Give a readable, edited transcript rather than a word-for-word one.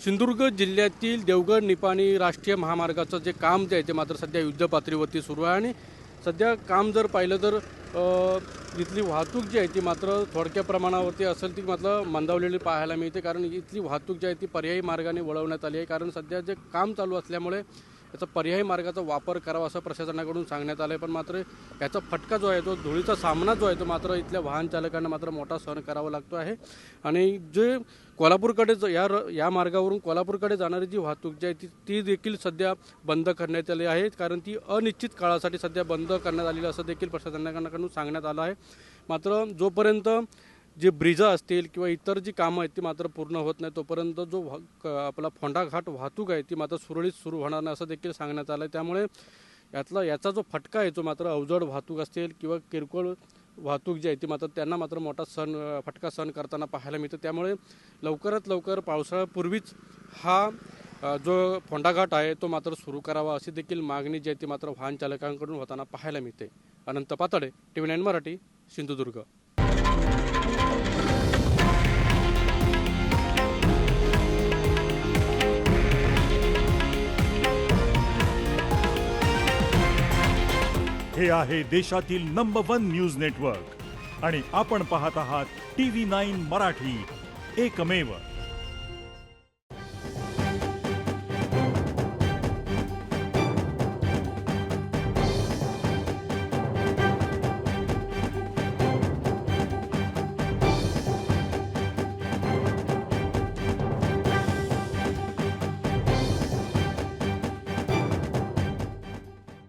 सिंधुदुर्ग जिल्ह्यातील देवगड निपाणी राष्ट्रीय महामार्गाचं जे काम जे आहे ते मात्र सध्या युद्धपातळीवरती सुरू आहे आणि सध्या काम जर पाहिलं तर इथली वाहतूक जी आहे ती मात्र थोडक्या प्रमाणावरती असेल ती मात्र मंदावलेली पाहायला मिळते, कारण इथली वाहतूक जी आहे ती पर्यायी मार्गाने वळवण्यात आली आहे. कारण सध्या जे काम चालू असल्यामुळे याचा पर्यायी मार्गाचा वापर करावा असं प्रशासनाकडून सांगण्यात आलं आहे. पण मात्र याचा फटका जो आहे तो धुळीचा सामना जो आहे तो मात्र इथल्या वाहन चालकांना मात्र मोठा सहन करावा लागतो आहे. आणि जे कोल्हापूरकडे या मार्गावरून कोल्हापूरकडे जाणारी जी वाहतूक जी आहे ती देखील सध्या बंद करण्यात आली आहे, कारण ती अनिश्चित काळासाठी सध्या बंद करण्यात आलेली असं देखील प्रशासनाकडून सांगण्यात आलं आहे. मात्र जोपर्यंत जे ब्रिज असतील किंवा इतर जी कामं आहेत ती मात्र पूर्ण होत नाही तोपर्यंत जो आपला फोंडाघाट वाहतूक आहे ती मात्र सुरळीत सुरू होणार नाही असं देखील सांगण्यात आलं आहे. त्यामुळे याचा जो फटका आहे तो मात्र अवजड वाहतूक असतील किंवा किरकोळ वाहतूक जी आहे ती मात्र त्यांना मात्र मोठा फटका सहन करताना पाहायला मिळतं. त्यामुळे लवकरात लवकर पावसाळ्यापूर्वीच हा जो फोंडाघाट आहे तो मात्र सुरू करावा अशी देखील मागणी जी आहे ती मात्र वाहन चालकांकडून होताना पाहायला मिळते. अनंत पातळे, TV9 मराठी, सिंधुदुर्ग. हे आहे देशातील नंबर 1 न्यूज नेटवर्क आणि आपण पाहत आहात TV9 मराठी, एकमेव.